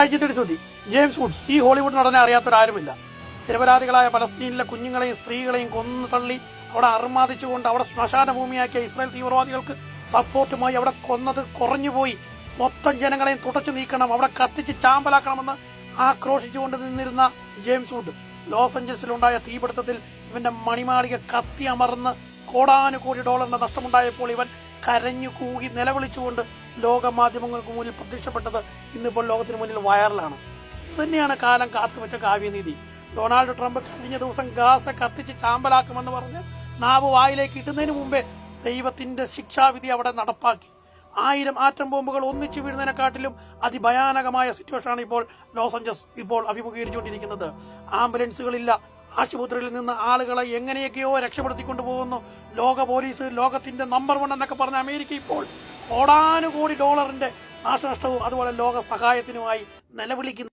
ശ്രുതി James Woods ഈ Hollywood നടനെ അറിയാത്തൊരാരുമില്ല. നിരപരാധികളായ പലസ്തീനിലെ കുഞ്ഞുങ്ങളെയും സ്ത്രീകളെയും കൊന്നു തള്ളി അവിടെ അർമാദിച്ചുകൊണ്ട് അവിടെ ശ്മശാന ഭൂമിയാക്കിയ ഇസ്രായേൽ തീവ്രവാദികൾക്ക് സപ്പോർട്ടുമായി അവിടെ കൊന്നത് കുറഞ്ഞുപോയി. മൊത്തം ജനങ്ങളെയും തുടച്ചു നീക്കണം, അവിടെ കത്തിച്ച് ചാമ്പലാക്കണമെന്ന് ആക്രോശിച്ചുകൊണ്ട് നിന്നിരുന്ന ജെയിംസ് വുഡ് ലോസ് ഏഞ്ചൽസിലുണ്ടായ തീപിടുത്തത്തിൽ ഇവന്റെ മണിമാളിക കത്തി അമർന്ന് കോടാനുകോടി ഡോളറിന്റെ നഷ്ടമുണ്ടായപ്പോൾ ഇവൻ കരഞ്ഞു കൂകി നിലവിളിച്ചുകൊണ്ട് ലോക മാധ്യമങ്ങൾക്ക് മുന്നിൽ പ്രത്യക്ഷപ്പെട്ടത് ഇന്നിപ്പോൾ ലോകത്തിന് മുന്നിൽ വൈറലാണ്. ഇത് തന്നെയാണ് കാലം കാത്തുവെച്ച കാവ്യനീതി. ഡൊണാൾഡ് ട്രംപ് കഴിഞ്ഞ ദിവസം ഗാസ കത്തിച്ച് ചാമ്പലാക്കുമെന്ന് പറഞ്ഞ് നാവ് വായിലേക്ക് ഇടുന്നതിന് മുമ്പേ ദൈവത്തിന്റെ ശിക്ഷാവിധി അവിടെ നടപ്പാക്കി. 1000 ആറ്റം ബോംബുകൾ ഒന്നിച്ചു വീഴുന്നതിനെക്കാട്ടിലും അതിഭയാനകമായ സിറ്റുവേഷനാണ് ഇപ്പോൾ ലോസ് ഏഞ്ചൽസ് ഇപ്പോൾ അഭിമുഖീകരിച്ചുകൊണ്ടിരിക്കുന്നത്. ആംബുലൻസുകളില്ല, ആശുപത്രിയിൽ നിന്ന് ആളുകളെ എങ്ങനെയൊക്കെയോ രക്ഷപ്പെടുത്തിക്കൊണ്ടു പോകുന്നു. ലോക പോലീസ് ലോകത്തിന്റെ നമ്പർ 1 എന്നൊക്കെ പറഞ്ഞ അമേരിക്ക ഇപ്പോൾ കോടാനുകോടി ഡോളറിന്റെ നാശനഷ്ടവും അതുപോലെ ലോക സഹായത്തിനുമായി നിലവിളിക്കുന്നു.